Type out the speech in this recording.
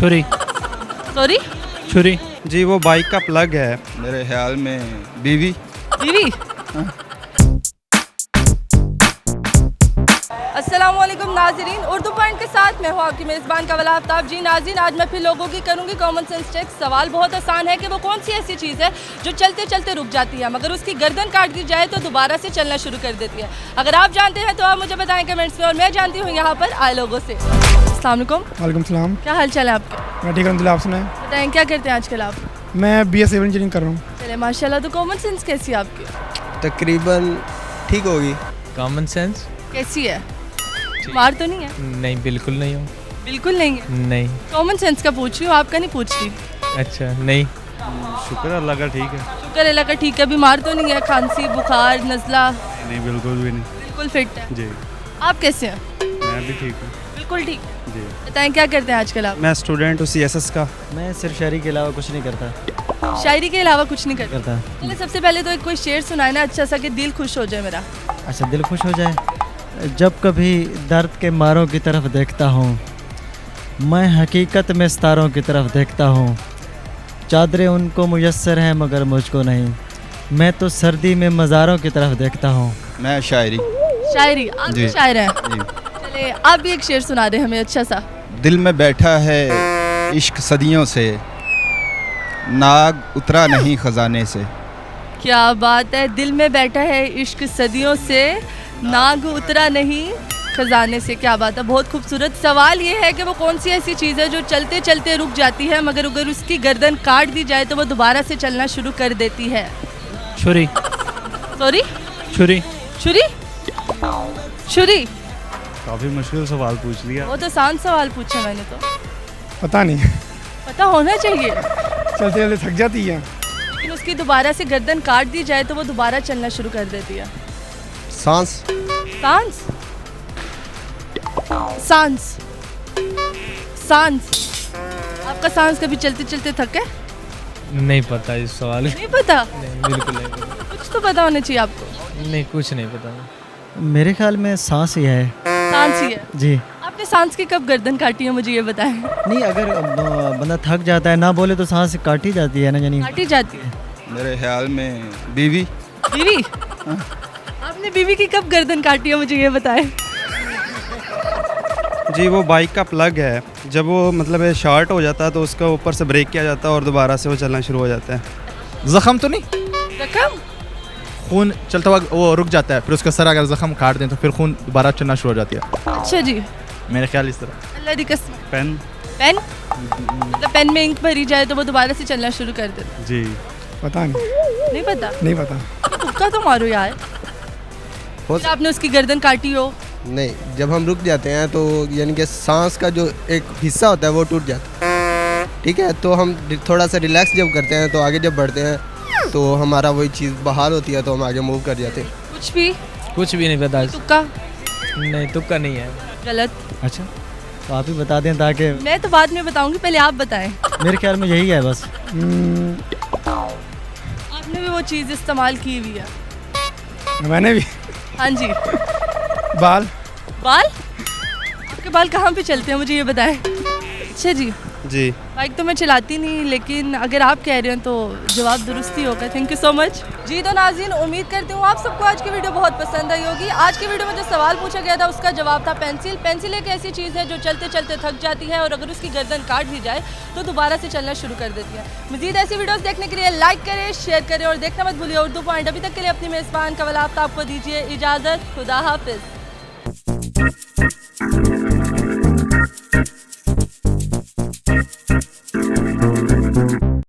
छुरी। सॉरी, छुरी। जी वो बाइक का प्लग है मेरे ख्याल में। बीवी। बीवी। अस्सलामुअलैकुम नाजरीन, उर्दू पॉइंट के साथ मैं हूँ आपकी मेज़बान कवल आफ्ताब। जी नाज़रीन, आज मैं फिर लोगों की करूँगी कॉमन सेंस चेक। सवाल बहुत आसान है कि वो कौन सी ऐसी चीज़ है जो चलते चलते रुक जाती है मगर उसकी गर्दन काट दी जाए तो दोबारा से चलना शुरू कर देती है। अगर आप जानते हैं तो आप मुझे बताएं कमेंट्स में, और मैं जानती हूँ यहाँ पर आए लोगों से। अस्सलाम वालेकुम। वालेकुम सलाम। क्या हाल चाल है आपके? मैं ठीक हूँ, आप सुनाएं। बताएं क्या करते हैं आजकल आप? मैं BS सिविल इंजीनियरिंग कर रहा हूँ। चले माशाल्लाह। तो कॉमन सेंस कैसी है आपकी? तकरीबन ठीक होगी। कॉमन सेंस कैसी है? मार तो नहीं है? नहीं, बिल्कुल नहीं हूँ। बिल्कुल नहीं है। नहीं। कॉमन सेंस का पूछ रही हूँ, आपका नहीं पूछ रही। अच्छा, नहीं। शुक्र अल्लाह का, ठीक है। शुक्र अल्लाह का ठीक है। बीमार तो नहीं है? खांसी बुखार नज़ला? नहीं, बिल्कुल भी नहीं। बिल्कुल फिट है। जी आप कैसे हैं? मैं भी ठीक हूँ। बिल्कुल ठीक है। जी बताएं क्या करते हैं आजकल आप? मैं स्टूडेंट हूँ CSS का। मैं सिर्फ शायरी के अलावा कुछ नहीं करता। शायरी के अलावा कुछ नहीं करते? चलिए सबसे पहले तो एक कोई शेर सुनाए ना अच्छा सा कि दिल खुश हो जाए मेरा। अच्छा, दिल खुश हो जाए। जब कभी दर्द के मारों की तरफ देखता हूँ, मैं हकीकत में सितारों की तरफ देखता हूँ। चादरें उनको मुयस्सर हैं मगर मुझको नहीं, मैं तो सर्दी में मज़ारों की तरफ देखता हूँ। मैं शायरी। शायरी? आप भी जी। शायर हैं? जी। चले आप भी एक शेर सुना दें हमें अच्छा सा। दिल में बैठा है इश्क सदियों से, नाग उतरा नहीं खजाने से। क्या बात है, दिल में बैठा है इश्क सदियों से, नाग उतरा नहीं खजाने से। क्या बात है, बहुत खूबसूरत। सवाल ये है कि वो कौन सी ऐसी चीज़ है जो चलते चलते रुक जाती है मगर अगर उसकी गर्दन काट दी जाए तो वो दोबारा से चलना शुरू कर देती है? छुरी। सॉरी, छुरी। छुरी। छुरी। काफ़ी मुश्किल सवाल पूछ लिया। बहुत आसान सवाल पूछा मैंने तो। पता नहीं, पता होना चाहिए। चलते चलते थक जाती है। लेकिन उसकी दोबारा से गर्दन काट दी जाए तो वो दोबारा चलना शुरू कर देती है। सांस। सांस? सांस? सांस? आपका सांस कभी चलते चलते थके? नहीं पता इस सवाल। नहीं पता? नहीं, बिल्कुल नहीं पता। कुछ तो पता होना चाहिए आपको। नहीं, कुछ नहीं पता। मेरे ख्याल में सांस ही है। सांस ही है? जी। आपने सांस की कब गर्दन काटी है मुझे ये बताएं। नहीं, अगर बंदा थक जाता है ना बोले तो सांस काटी जाती है ना, यानी काटी जाती है? मेरे ख्याल में बीवी। बीवी? आपने बीवी की कब गर्दन काटी है मुझे ये बताएं। जी वो बाइक का प्लग है, जब वो मतलब शॉर्ट हो जाता है तो उसका ऊपर से ब्रेक किया जाता है और दोबारा से वो चलना शुरू हो जाता है। जख्म तो नहीं? रकम? खून चलता हुआ वो रुक जाता है, फिर उसका सर अगर जख्म काट दें तो फिर खून दोबारा चलना शुरू हो जाती है। अच्छा जी। मेरे ख्याल इस तरह। अल्लाह दी कसम। पेन। पेन? मतलब पेन में इंक भरी जाए तो वो दोबारा से चलना शुरू कर देता? जी पता नहीं, नहीं पता? नहीं पता। तुक्का तो मारो यार। फिर आपने उसकी गर्दन काटी हो? नहीं, जब हम रुक जाते हैं तो यानी कि सांस का जो एक हिस्सा होता है वो टूट जाता है, ठीक है। तो हम थोड़ा सा रिलैक्स जब करते हैं तो आगे जब बढ़ते हैं तो हमारा वही चीज़ बहाल होती है तो हम आगे मूव कर जाते हैं। कुछ भी? कुछ भी नहीं पता। तुक्का? नहीं, तुक्का नहीं है। गलत? अच्छा, तो आप ही बता दें ताकि मैं तो बाद में बताऊंगी, पहले आप बताएं। मेरे ख्याल में यही है बस। आपने भी वो चीज़ इस्तेमाल की हुई है? मैंने भी। हाँ जी। बाल। बाल? आपके बाल कहाँ पे चलते हैं मुझे ये बताएं। अच्छा जी। जी। बाइक तो मैं चलाती नहीं, लेकिन अगर आप कह रहे हैं तो जवाब दुरुस्त ही होगा। Thank you so much. जी तो नाज़रीन, उम्मीद करती हूँ आप सबको आज की वीडियो बहुत पसंद आई होगी। आज की वीडियो में जो सवाल पूछा गया था उसका जवाब था पेंसिल। पेंसिल एक ऐसी चीज़ है जो चलते चलते थक जाती है और अगर उसकी गर्दन काट दी जाए तो दोबारा से चलना शुरू कर देती है। मज़ीद ऐसी वीडियोस देखने के लिए लाइक करें, शेयर करें और देखना मत भूलिए उर्दू पॉइंट। अभी तक के लिए अपनी मेज़बान कवल आफ्ताब को दीजिए इजाज़त। खुदा हाफिज़।